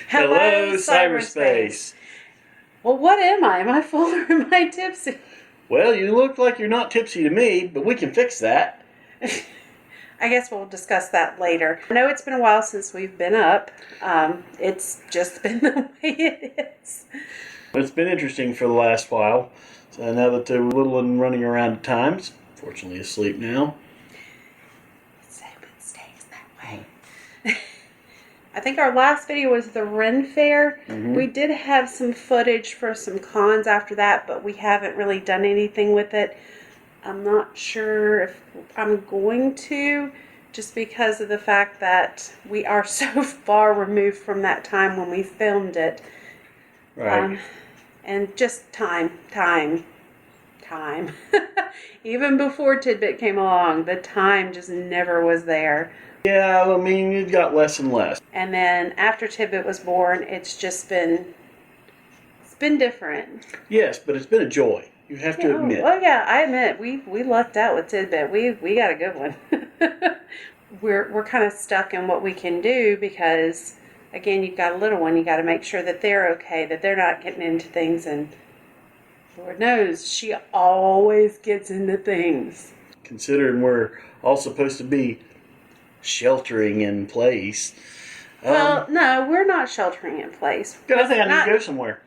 Hello, cyberspace. Well, what am I? Am I full or am I tipsy? Well, you look like you're not tipsy to me, but we can fix that. I guess we'll discuss that later. I know it's been a while since we've been up. It's just been the way it is. It's been interesting for the last while. So now that they're little and running around at times, fortunately asleep now. So it stays that way. I think our last video was the Ren Fair. Mm-hmm. We did have some footage for some cons after that, but we haven't really done anything with it. I'm not sure if I'm going to, just because of the fact that we are so far removed from that time when we filmed it. Right. And just time. Even before Tidbit came along, the time just never was there. Yeah, I mean, it got less and less. And then after Tidbit was born, it's been different. Yes, but it's been a joy. You have to admit. Well, yeah, I admit we lucked out with Tidbit. We got a good one. We're kind of stuck in what we can do because, again, you've got a little one. You got to make sure that they're okay, that they're not getting into things. And Lord knows she always gets into things. Considering we're all supposed to be sheltering in place. Well, no, we're not sheltering in place. I think I need to go somewhere.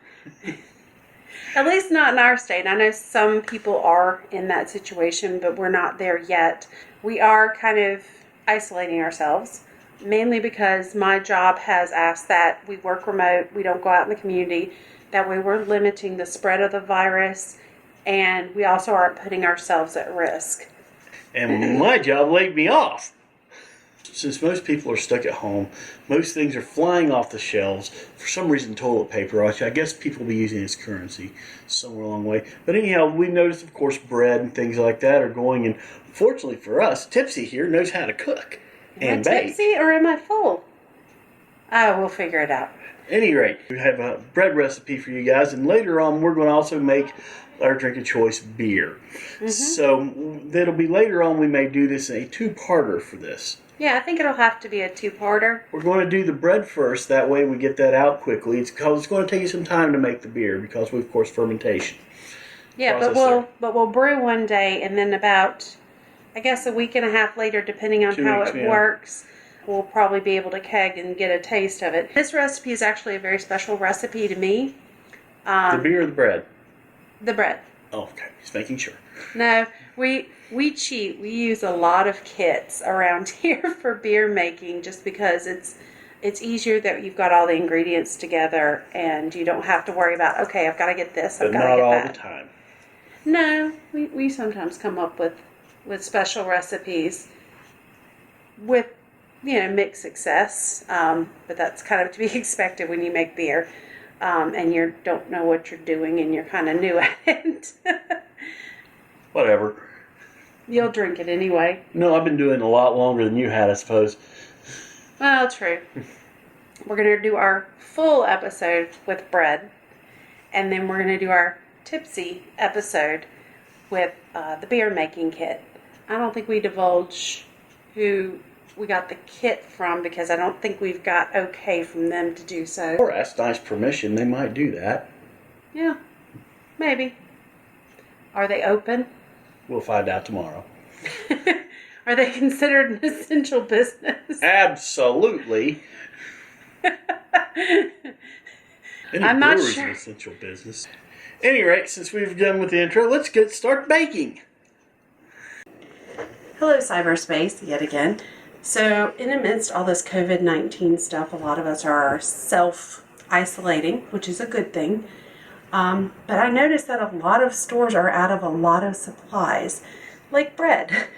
At least not in our state. I know some people are in that situation, but we're not there yet. We are kind of isolating ourselves, mainly because my job has asked that we work remote, we don't go out in the community. That way we're limiting the spread of the virus, and we also aren't putting ourselves at risk. And my job laid me off. Since most people are stuck at home, most things are flying off the shelves. For some reason, toilet paper, which I guess people will be using as currency somewhere along the way. But anyhow, we noticed, of course, bread and things like that are going. And fortunately for us, Tipsy here knows how to cook and bake. Am I tipsy or am I full? Oh, we'll figure it out. At any rate, we have a bread recipe for you guys. And later on, we're going to also make our drink of choice beer. Mm-hmm. So that'll be later on. We may do this in a two-parter for this. Yeah, I think it'll have to be a two-parter. We're going to do the bread first. That way we get that out quickly. It's going to take you some time to make the beer because we, of course, fermentation. Yeah, but we'll brew one day, and then about, I guess, a week and a half later, depending on how it works, we'll probably be able to keg and get a taste of it. This recipe is actually a very special recipe to me. The beer or the bread? The bread. Oh, okay. Just making sure. No, we cheat. We use a lot of kits around here for beer making just because it's easier that you've got all the ingredients together and you don't have to worry about, okay, I've got to get this, I've got to get that. But not all the time. No, we sometimes come up with special recipes with, mixed success, but that's kind of to be expected when you make beer. And you don't know what you're doing and you're kind of new at it. Whatever. You'll drink it anyway. No, I've been doing it a lot longer than you had, I suppose. Well, true. We're going to do our full episode with bread, and then we're going to do our tipsy episode with the beer making kit. I don't think we divulge who we got the kit from because I don't think we've got okay from them to do so. Or ask nice permission, they might do that. Yeah, maybe. Are they open? We'll find out tomorrow. Are they considered an essential business? Absolutely. I'm not sure. An essential business. At any rate, since we've done with the intro, let's start baking. Hello, cyberspace, yet again. So, in amidst all this COVID-19 stuff, a lot of us are self-isolating, which is a good thing. But I noticed that a lot of stores are out of a lot of supplies, like bread.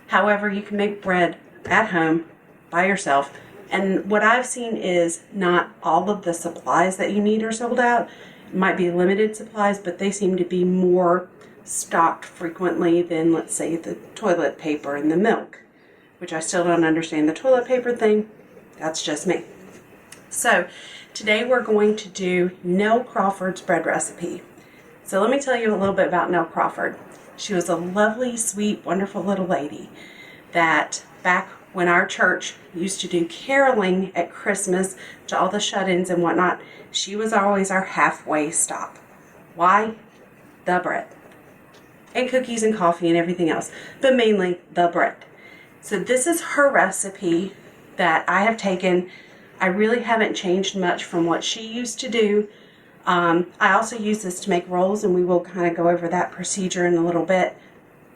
However, you can make bread at home by yourself. And what I've seen is not all of the supplies that you need are sold out. It might be limited supplies, but they seem to be more stocked frequently than, let's say, the toilet paper and the milk, which I still don't understand the toilet paper thing. That's just me. So today we're going to do Nell Crawford's bread recipe. So let me tell you a little bit about Nell Crawford. She was a lovely, sweet, wonderful little lady that back when our church used to do caroling at Christmas to all the shut-ins and whatnot, she was always our halfway stop. Why? The bread. And cookies and coffee and everything else, but mainly the bread. So this is her recipe that I have taken. I really haven't changed much from what she used to do. I also use this to make rolls, and we will kind of go over that procedure in a little bit.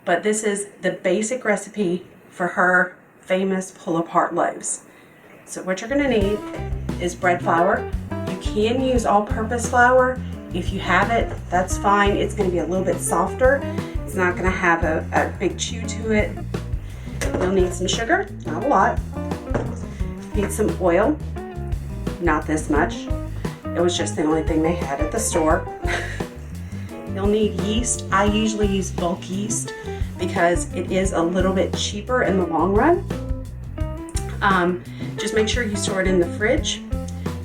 But this is the basic recipe for her famous pull-apart loaves. So what you're going to need is bread flour. You can use all-purpose flour. If you have it, that's fine. It's going to be a little bit softer. It's not going to have a big chew to it. You'll need some sugar, not a lot. You need some oil, not this much. It was just the only thing they had at the store. You'll need yeast. I usually use bulk yeast because it is a little bit cheaper in the long run. Just make sure you store it in the fridge.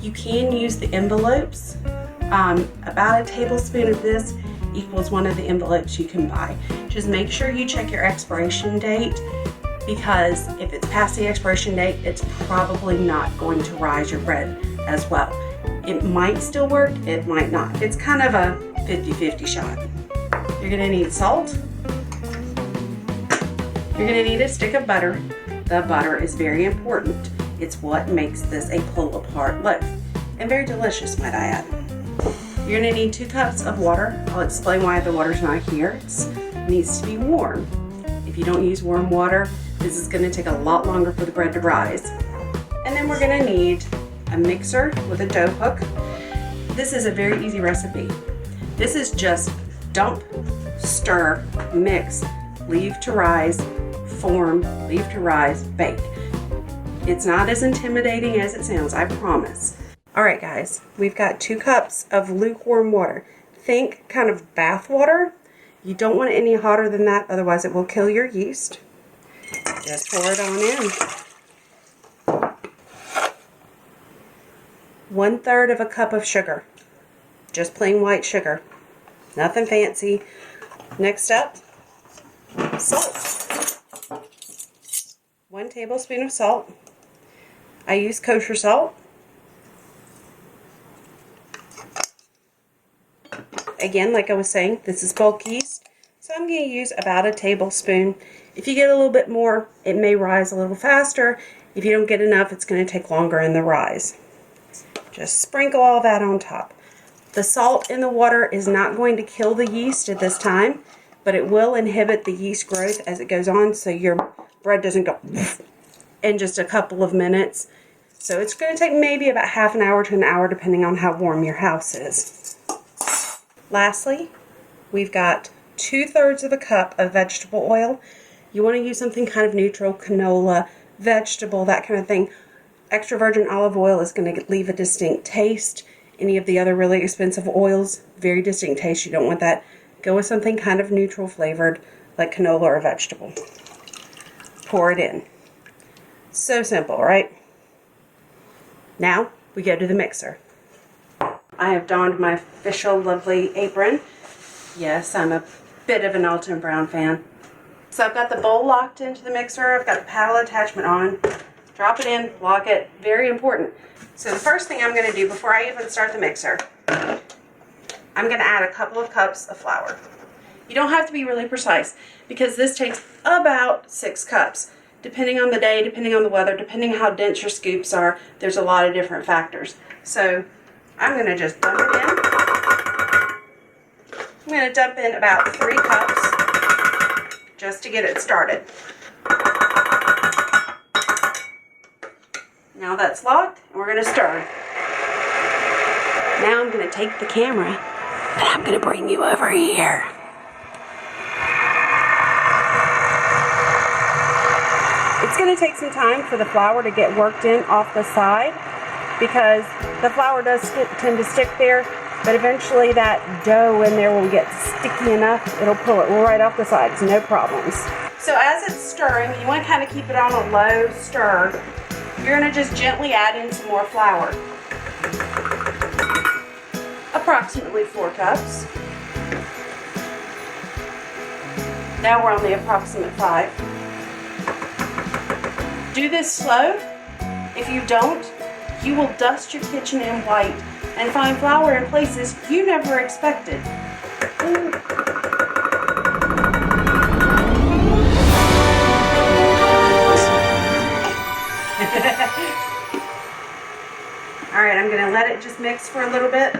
You can use the envelopes. About a tablespoon of this equals one of the envelopes you can buy. Just make sure you check your expiration date, because if it's past the expiration date, it's probably not going to rise your bread as well. It might still work, it might not. It's kind of a 50-50 shot. You're gonna need salt. You're gonna need a stick of butter. The butter is very important. It's what makes this a pull-apart loaf, and very delicious, might I add. You're gonna need 2 cups of water. I'll explain why the water's not here. It needs to be warm. If you don't use warm water, this is gonna take a lot longer for the bread to rise. And then we're gonna need a mixer with a dough hook. This is a very easy recipe. This is just dump, stir, mix, leave to rise, form, leave to rise, bake. It's not as intimidating as it sounds, I promise. All right, guys, we've got 2 cups of lukewarm water. Think kind of bath water. You don't want it any hotter than that, otherwise it will kill your yeast. Just pour it on in. 1/3 of a cup of sugar. Just plain white sugar. Nothing fancy. Next up, salt. 1 tablespoon of salt. I use kosher salt. Again, like I was saying, this is bulk yeast, so I'm going to use about a tablespoon. If you get a little bit more, it may rise a little faster. If you don't get enough, it's going to take longer in the rise. Just sprinkle all that on top. The salt in the water is not going to kill the yeast at this time, but it will inhibit the yeast growth as it goes on, so your bread doesn't go in just a couple of minutes. So it's going to take maybe about half an hour to an hour, depending on how warm your house is. Lastly, we've got 2/3 of a cup of vegetable oil. You want to use something kind of neutral, canola, vegetable, that kind of thing. Extra virgin olive oil is going to leave a distinct taste. Any of the other really expensive oils, very distinct taste. You don't want that. Go with something kind of neutral flavored, like canola or vegetable. Pour it in. So simple, right? Now, we go to the mixer. I have donned my official lovely apron. Yes, I'm a bit of an Alton Brown fan. So I've got the bowl locked into the mixer. I've got the paddle attachment on. Drop it in, lock it. Very important. So the first thing I'm going to do before I even start the mixer, I'm going to add a couple of cups of flour. You don't have to be really precise, because this takes about 6 cups. Depending on the day, depending on the weather, depending how dense your scoops are, there's a lot of different factors. So I'm going to just dump it in. I'm going to dump in about 3 cups just to get it started. Now that's locked, and we're going to stir. Now I'm going to take the camera, and I'm going to bring you over here. It's going to take some time for the flour to get worked in off the side, because the flour does tend to stick there, but eventually that dough in there will get sticky enough, it'll pull it right off the sides, no problems. So as it's stirring, you want to kind of keep it on a low stir. You're going to just gently add in some more flour. Approximately 4 cups. Now we're on the approximate 5. Do this slow. If you don't, you will dust your kitchen in white and find flour in places you never expected. All right, I'm gonna let it just mix for a little bit.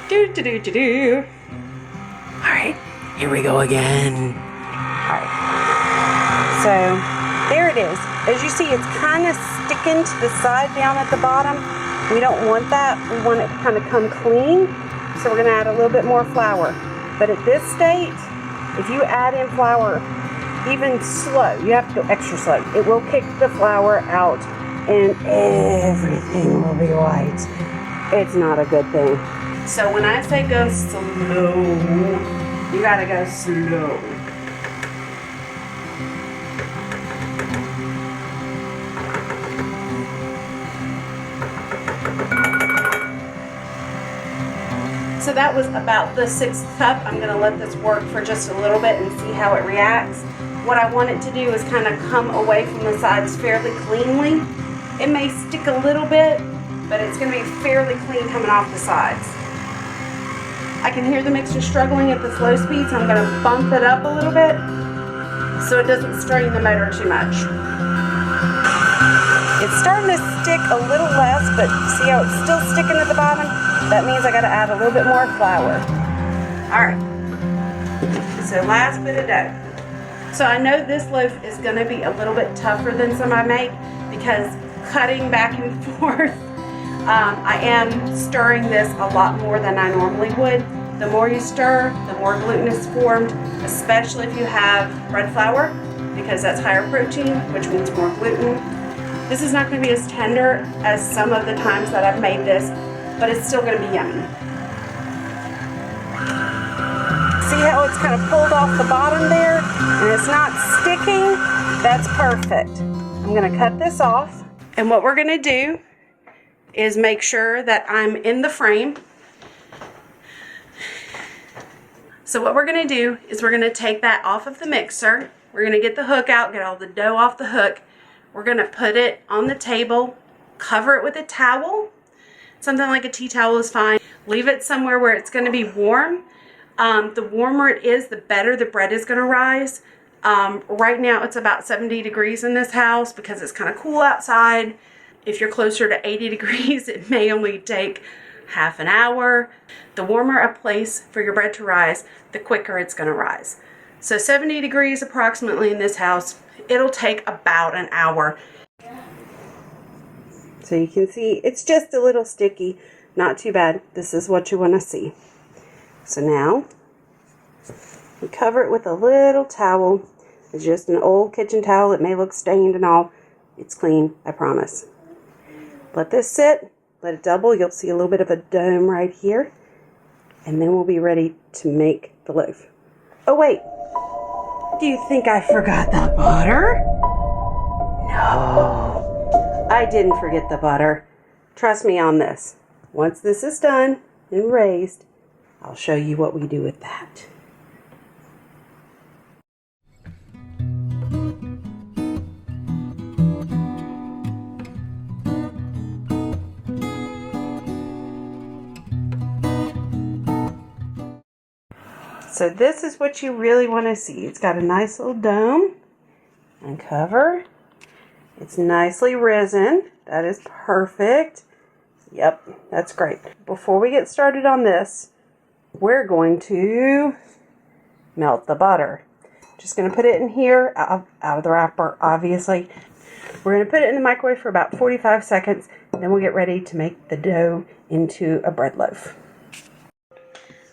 Do. All right, here we go again. All right, so there it is. As you see, it's kind of sticking to the side down at the bottom. We don't want that. We want it to kind of come clean. So we're gonna add a little bit more flour. But at this state, if you add in flour, even slow, you have to go extra slow. It will kick the flour out and everything will be white. It's not a good thing. So when I say go slow, you gotta go slow. So that was about the 1/6 cup. I'm gonna let this work for just a little bit and see how it reacts. What I want it to do is kind of come away from the sides fairly cleanly. It may stick a little bit, but it's gonna be fairly clean coming off the sides. I can hear the mixture struggling at the slow speed, so I'm gonna bump it up a little bit so it doesn't strain the motor too much. It's starting to stick a little less, but see how it's still sticking at the bottom? That means I gotta add a little bit more flour. All right, so last bit of dough. So I know this loaf is gonna be a little bit tougher than some I make because cutting back and forth, I am stirring this a lot more than I normally would. The more you stir, the more gluten is formed, especially if you have bread flour, because that's higher protein, which means more gluten. This is not gonna be as tender as some of the times that I've made this, but it's still gonna be yummy. See how it's kind of pulled off the bottom there and it's not sticking? That's perfect. I'm gonna cut this off. And what we're gonna do is make sure that I'm in the frame. So what we're gonna do is we're gonna take that off of the mixer. We're gonna get the hook out, get all the dough off the hook. We're gonna put it on the table, cover it with a towel. Something like a tea towel is fine. Leave it somewhere where it's gonna be warm. The warmer it is, the better the bread is gonna rise. Right now it's about 70 degrees in this house because it's kind of cool outside. If you're closer to 80 degrees, it may only take half an hour. The warmer a place for your bread to rise, the quicker it's gonna rise. So 70 degrees approximately in this house. It'll take about an hour. So you can see it's just a little sticky, not too bad. This is what you want to see. So now we cover it with a little towel. It's just an old kitchen towel. It may look stained and all. It's clean, I promise. Let this sit, let it double. You'll see a little bit of a dome right here. And then we'll be ready to make the loaf. Oh wait, do you think I forgot the butter? No. I didn't forget the butter. Trust me on this. Once this is done and raised, I'll show you what we do with that. So this is what you really want to see. It's got a nice little dome and cover. It's nicely risen. That is perfect. Yep, that's great. Before we get started on this, we're going to melt the butter. Just going to put it in here, out of the wrapper, obviously. We're going to put it in the microwave for about 45 seconds, then we'll get ready to make the dough into a bread loaf.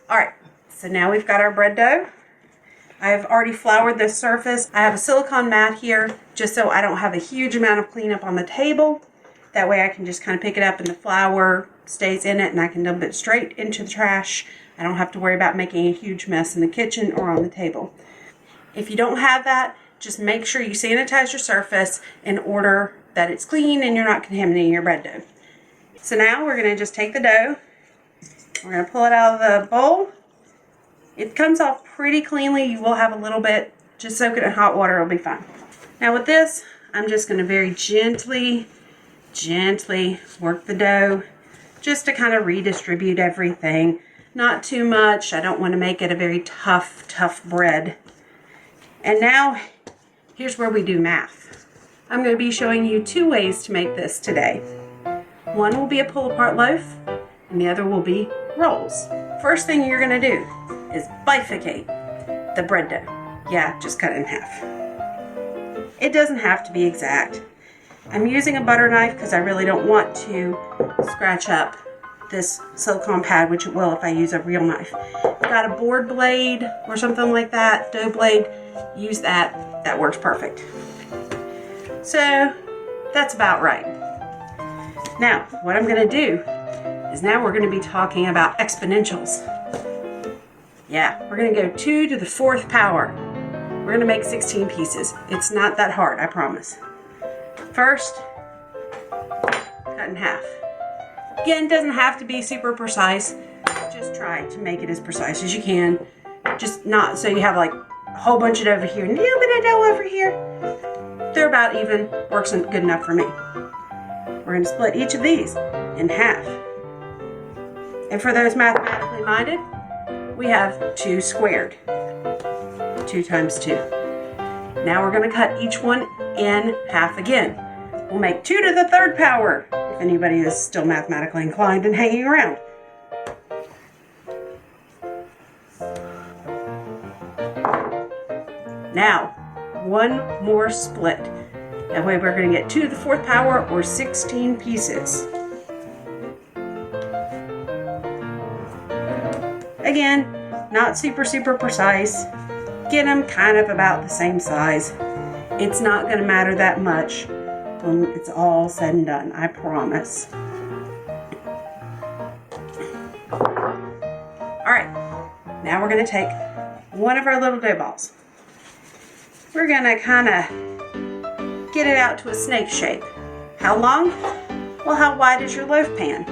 All right, so now we've got our bread dough. I've already floured the surface. I have a silicone mat here just so I don't have a huge amount of cleanup on the table. That way I can just kind of pick it up and the flour stays in it and I can dump it straight into the trash. I don't have to worry about making a huge mess in the kitchen or on the table. If you don't have that, just make sure you sanitize your surface in order that it's clean and you're not contaminating your bread dough. So now we're going to just take the dough. We're going to pull it out of the bowl. It comes off pretty cleanly. You will have a little bit Just soak it in hot water, it'll be fine. Now with this, I'm just going to very gently work the dough just to kind of redistribute everything. Not too much. I don't want to make it a very tough bread. And now, here's where we do math. I'm going to be showing you 2 ways to make this today. One will be a pull-apart loaf, and the other will be rolls. First thing you're going to do is bifurcate the bread dough. Yeah, just cut it in half. It doesn't have to be exact. I'm using a butter knife because I really don't want to scratch up this silicone pad, which it will if I use a real knife. If you've got a board blade or something like that, dough blade, use that. That works perfect. So that's about right. Now, what I'm going to do is now we're going to be talking about exponentials. Yeah, we're going to go 2 to the 4th power. We're going to make 16 pieces. It's not that hard, I promise. First, cut in half. Again, doesn't have to be super precise. Just try to make it as precise as you can. Just not so you have like a whole bunch of dough over here and a little bit of dough over here. They're about even. Works good enough for me. We're going to split each of these in half. And for those mathematically minded, we have 2 squared. 2 times 2. Now we're going to cut each one in half again. We'll make 2 to the 3rd power, if anybody is still mathematically inclined and hanging around. Now, one more split. That way we're going to get 2 to the 4th power, or 16 pieces. Again, not super precise. Get them kind of about the same size. It's not going to matter that much when it's all said and done, I promise. Alright, now we're going to take one of our little dough balls. We're going to kind of get it out to a snake shape. How long? Well, how wide is your loaf pan?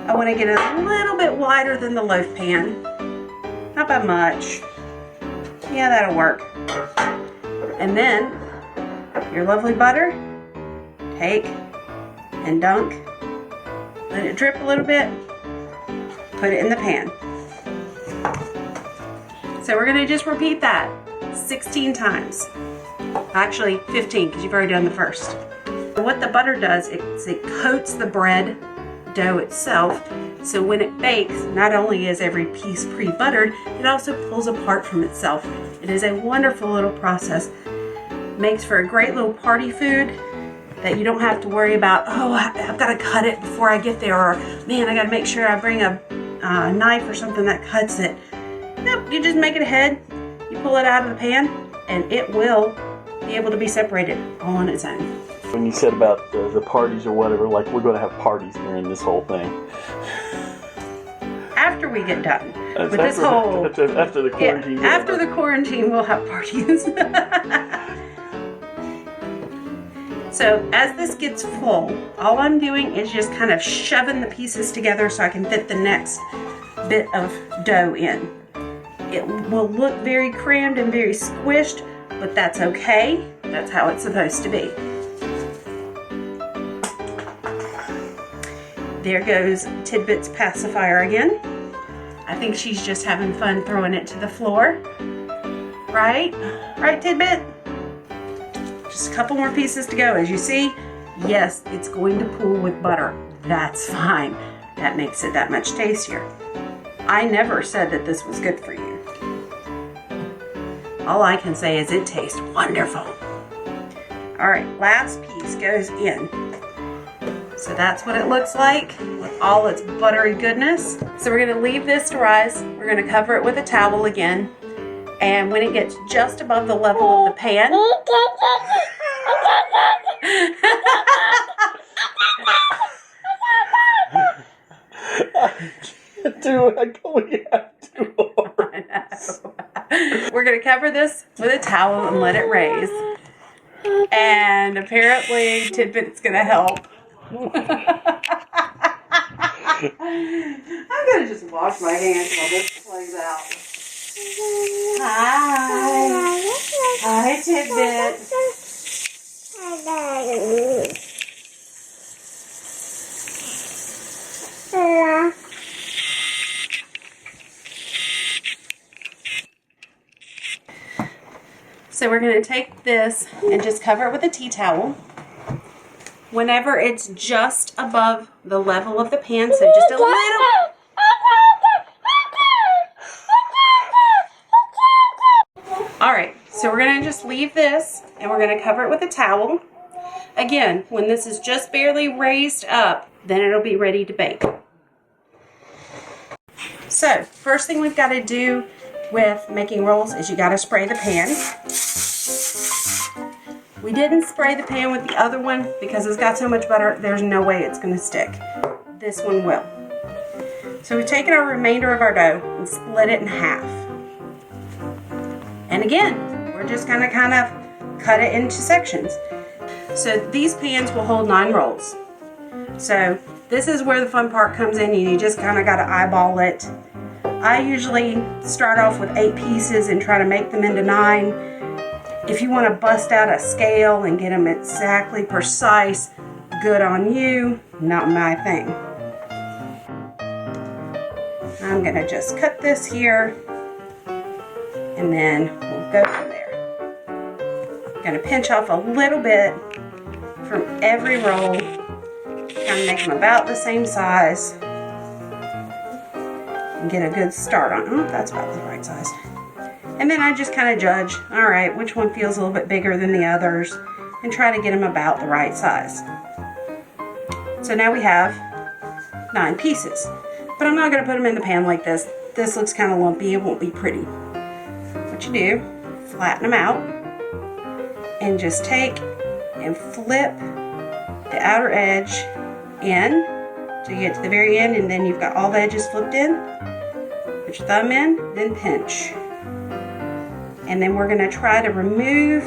I want to get it a little bit wider than the loaf pan. Not by much. Yeah, that'll work. And then, your lovely butter, take and dunk. Let it drip a little bit. Put it in the pan. So we're going to just repeat that 16 times. Actually, 15, because you've already done the first. What the butter does is it coats the bread dough itself, so when it bakes, not only is every piece pre-buttered, it also pulls apart from itself. It is a wonderful little process. Makes for a great little party food that you don't have to worry about, oh, I've got to cut it before I get there, or man, I got to make sure I bring a knife or something that cuts it. Nope, you just make it ahead, you pull it out of the pan, and it will be able to be separated all on its own. When you said about the parties or whatever, like we're going to have parties during this whole thing. After we get done with this whole... After the quarantine. Yeah, after the quarantine, we'll have parties. So as this gets full, all I'm doing is just kind of shoving the pieces together so I can fit the next bit of dough in. It will look very crammed and very squished, but that's okay. That's how it's supposed to be. There goes Tidbit's pacifier again. I think she's just having fun throwing it to the floor. Right? Right, Tidbit? Just a couple more pieces to go. As you see, yes, it's going to pool with butter. That's fine. That makes it that much tastier. I never said that this was good for you. All I can say is it tastes wonderful. All right, last piece goes in. So that's what it looks like with all its buttery goodness. So we're going to leave this to rise. We're going to cover it with a towel again. And when it gets just above the level of the pan, I can't do it. I going out too hard. We're going to cover this with a towel and let it raise. And apparently Tidbit's going to help. I'm going to just wash my hands while this plays out. Hi. tidbit. So we're going to take this and just cover it with a tea towel. Whenever it's just above the level of the pan, so just a little. Alright, so we're going to just leave this and we're going to cover it with a towel. Again, when this is just barely raised up, then it'll be ready to bake. So, first thing we've got to do with making rolls is you got to spray the pan. We didn't spray the pan with the other one because it's got so much butter, there's no way it's going to stick. This one will. So we've taken our remainder of our dough and split it in half. And again, we're just going to kind of cut it into sections. So these pans will hold 9 rolls. So this is where the fun part comes in. You just kind of got to eyeball it. I usually start off with 8 pieces and try to make them into 9. If you want to bust out a scale and get them exactly precise, good on you, not my thing. I'm going to just cut this here and then we'll go from there. I'm going to pinch off a little bit from every roll, kind of make them about the same size and get a good start on them. Oh, that's about the right size. And then I just kind of judge, all right, which one feels a little bit bigger than the others and try to get them about the right size. So now we have 9 pieces, but I'm not going to put them in the pan like this. This looks kind of lumpy, it won't be pretty. What you do, flatten them out and just take and flip the outer edge in till you get to the very end, and then you've got all the edges flipped in. Put your thumb in, then pinch. And then we're going to try to remove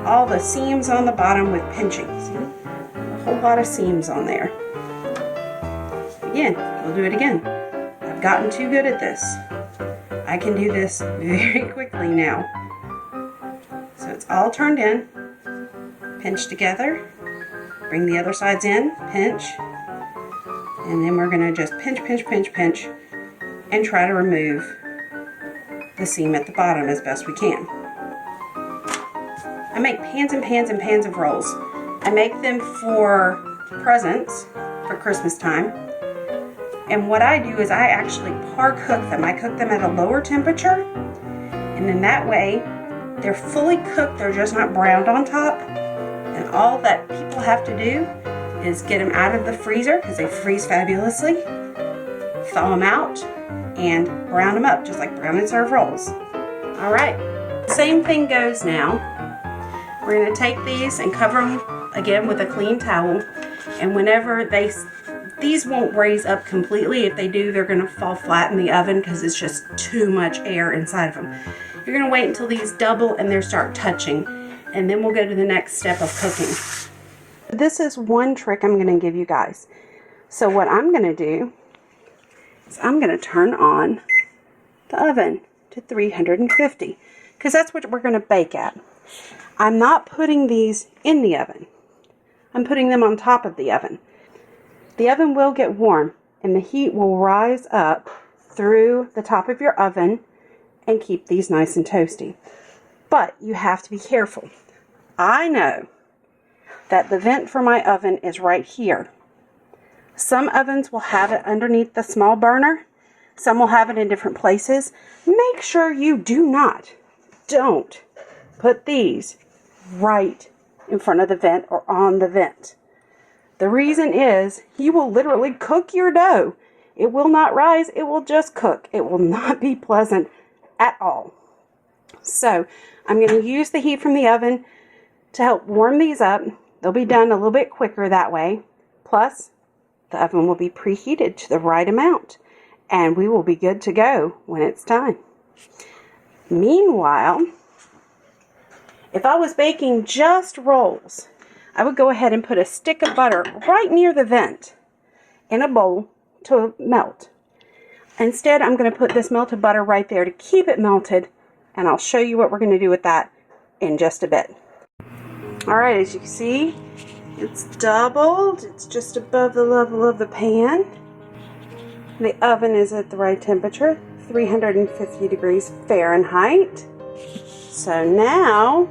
all the seams on the bottom with pinching. See? A whole lot of seams on there. Again, we'll do it again. I've gotten too good at this. I can do this very quickly now. So it's all turned in. Pinch together. Bring the other sides in. Pinch. And then we're going to just pinch, pinch, pinch, pinch. And try to remove the seam at the bottom as best we can. I make pans and pans and pans of rolls. I make them for presents for Christmas time. And what I do is I actually par cook them. I cook them at a lower temperature. And then that way they're fully cooked. They're just not browned on top. And all that people have to do is get them out of the freezer because they freeze fabulously. Thaw them out and brown them up just like brown and serve rolls. Alright, same thing goes now. We're going to take these and cover them again with a clean towel, and whenever these won't raise up completely. If they do, they're going to fall flat in the oven because it's just too much air inside of them. You're going to wait until these double and they start touching, and then we'll go to the next step of cooking. This is one trick I'm going to give you guys. So what I'm going to do is I'm going to turn on the oven to 350 because that's what we're going to bake at. I'm not putting these in the oven. I'm putting them on top of the oven. The oven will get warm and the heat will rise up through the top of your oven and keep these nice and toasty. But you have to be careful. I know that the vent for my oven is right here. Some ovens will have it underneath the small burner. Some will have it in different places. Make sure you don't put these right in front of the vent or on the vent. The reason is you will literally cook your dough. It will not rise, it will just cook. It will not be pleasant at all. So I'm going to use the heat from the oven to help warm these up. They'll be done a little bit quicker that way. Plus, the oven will be preheated to the right amount, and we will be good to go when it's time. Meanwhile, if I was baking just rolls, I would go ahead and put a stick of butter right near the vent in a bowl to melt. Instead, I'm going to put this melted butter right there to keep it melted, and I'll show you what we're going to do with that in just a bit. Alright, as you can see, it's doubled. It's just above the level of the pan. The oven is at the right temperature, 350 degrees Fahrenheit. So now,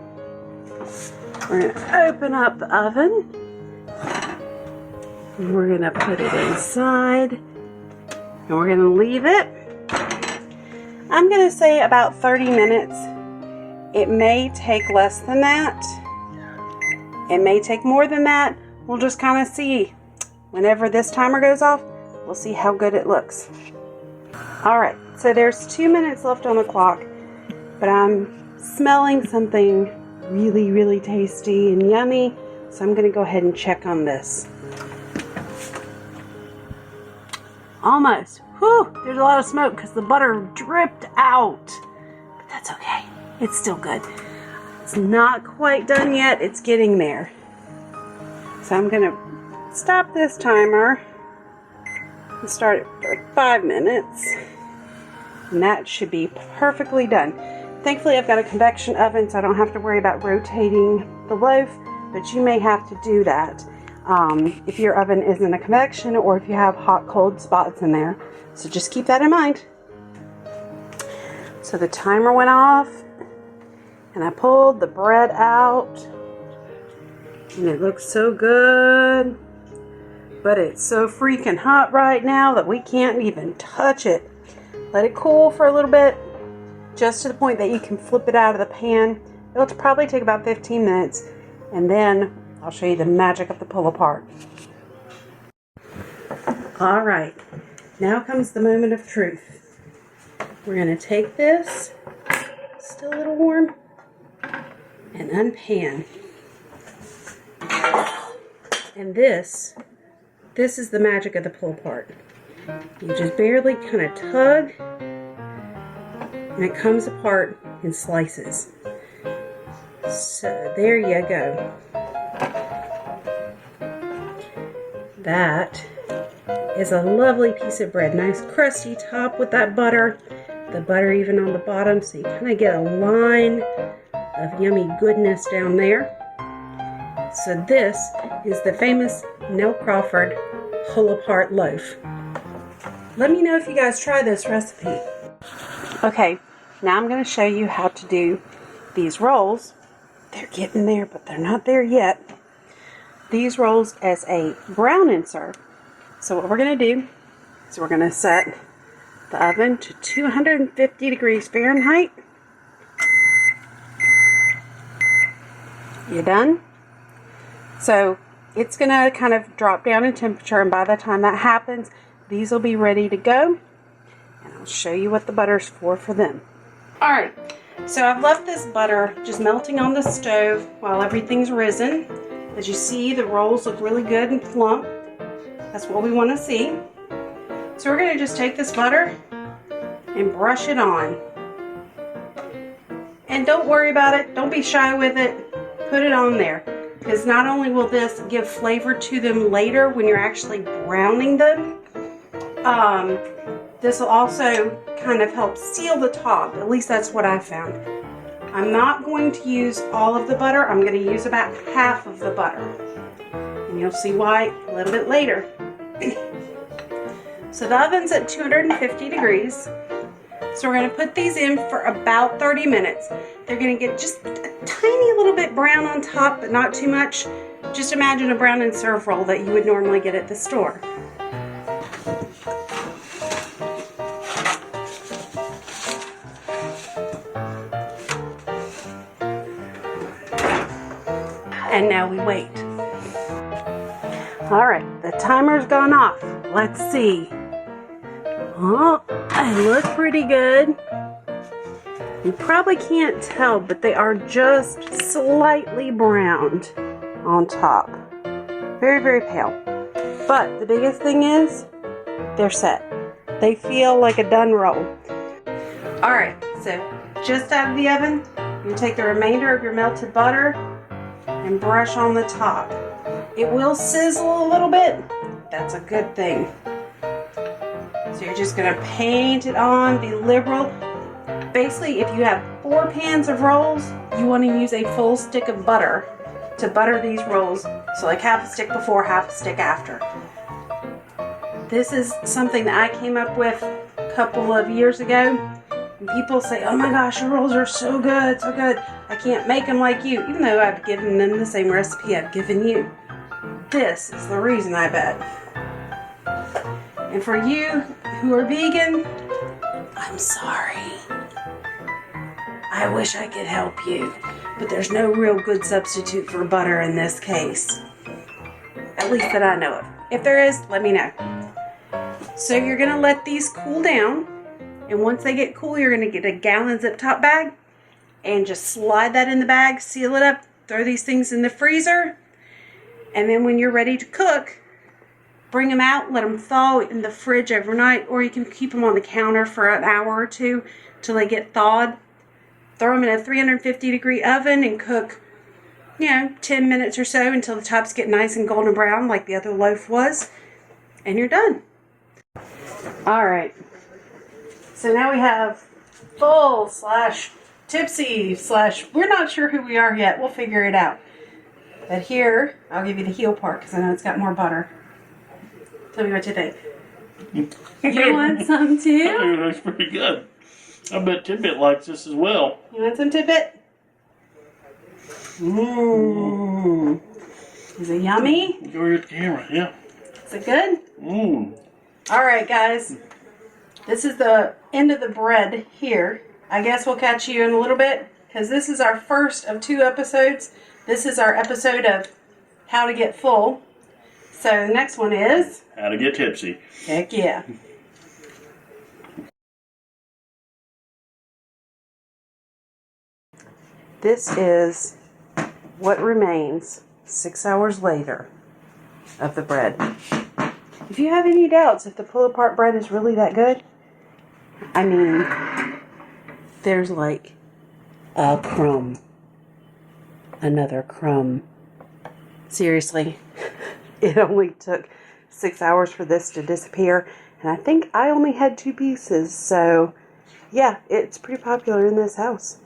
we're going to open up the oven. And we're going to put it inside. And we're going to leave it. I'm going to say about 30 minutes. It may take less than that. It may take more than that. We'll just kind of see. Whenever this timer goes off, we'll see how good it looks. Alright, so there's 2 minutes left on the clock, but I'm smelling something really, really tasty and yummy, so I'm going to go ahead and check on this. Almost. Whew, there's a lot of smoke because the butter dripped out. But that's okay. It's still good. It's not quite done yet. It's getting there. So I'm going to stop this timer and start it for like 5 minutes. And that should be perfectly done. Thankfully, I've got a convection oven, so I don't have to worry about rotating the loaf, but you may have to do that if your oven isn't a convection or if you have hot, cold spots in there. So just keep that in mind. So the timer went off, and I pulled the bread out, and it looks so good, but it's so freaking hot right now that we can't even touch it. Let it cool for a little bit, just to the point that you can flip it out of the pan. It'll probably take about 15 minutes, and then I'll show you the magic of the pull apart. All right, now comes the moment of truth. We're going to take this, still a little warm, and unpan. And this is the magic of the pull apart. You just barely kind of tug, and it comes apart in slices. So there you go. That is a lovely piece of bread. Nice crusty top with that butter. The butter even on the bottom, so you kind of get a line of yummy goodness down there. So this is the famous Nell Crawford pull-apart loaf. Let me know if you guys try this recipe. Okay, now I'm going to show you how to do these rolls. They're getting there, but they're not there yet. These rolls as a brown and serve. So what we're going to do is we're going to set the oven to 250 degrees Fahrenheit. You done? So it's going to kind of drop down in temperature, and by the time that happens, these will be ready to go. And I'll show you what the butter's for them. Alright, so I've left this butter just melting on the stove while everything's risen. As you see, the rolls look really good and plump. That's what we want to see. So we're going to just take this butter and brush it on. And don't worry about it. Don't be shy with it. Put it on there. Because not only will this give flavor to them later when you're actually browning them, this will also kind of help seal the top. At least that's what I found. I'm not going to use all of the butter. I'm going to use about half of the butter. And you'll see why a little bit later. So the oven's at 250 degrees. So we're going to put these in for about 30 minutes. They're going to get just a tiny little bit brown on top, but not too much. Just imagine a brown and serve roll that you would normally get at the store. And now we wait. Alright, the timer's gone off. Let's see. Oh, they look pretty good. You probably can't tell, but they are just slightly browned on top. Very, very pale. But the biggest thing is, they're set. They feel like a done roll. Alright, so just out of the oven, you take the remainder of your melted butter and brush on the top. It will sizzle a little bit. That's a good thing. So you're just going to paint it on, be liberal. Basically, if you have 4 pans of rolls, you want to use a full stick of butter to butter these rolls. So like half a stick before, half a stick after. This is something that I came up with a couple of years ago. And people say, oh my gosh, your rolls are so good, so good. I can't make them like you, even though I've given them the same recipe I've given you. This is the reason, I bet. And for you who are vegan, I'm sorry. I wish I could help you, but there's no real good substitute for butter in this case. At least that I know of. If there is, let me know. So you're gonna let these cool down, and once they get cool, you're gonna get a gallon zip top bag and just slide that in the bag, seal it up, throw these things in the freezer, and then when you're ready to cook, bring them out, let them thaw in the fridge overnight, or you can keep them on the counter for an hour or two till they get thawed. Throw them in a 350-degree oven and cook, 10 minutes or so until the tops get nice and golden brown like the other loaf was, and you're done. All right. So now we have full / tipsy / we're not sure who we are yet. We'll figure it out. But here, I'll give you the heel part because I know it's got more butter. Tell me what you think. You want some too? I think it looks pretty good. I bet Tidbit likes this as well. You want some Tidbit? Mmm. Is it yummy? Go here at the camera, yeah. Is it good? Mmm. All right, guys. This is the end of the bread here. I guess we'll catch you in a little bit because this is our first of 2 episodes. This is our episode of how to get full. So the next one is How to get tipsy. heck yeah. This is what remains 6 hours later of the bread. If you have any doubts if the pull-apart bread is really that good, I mean, there's like a crumb. Another crumb. Seriously, it only took 6 hours for this to disappear, and I think I only had 2 pieces, so yeah, it's pretty popular in this house.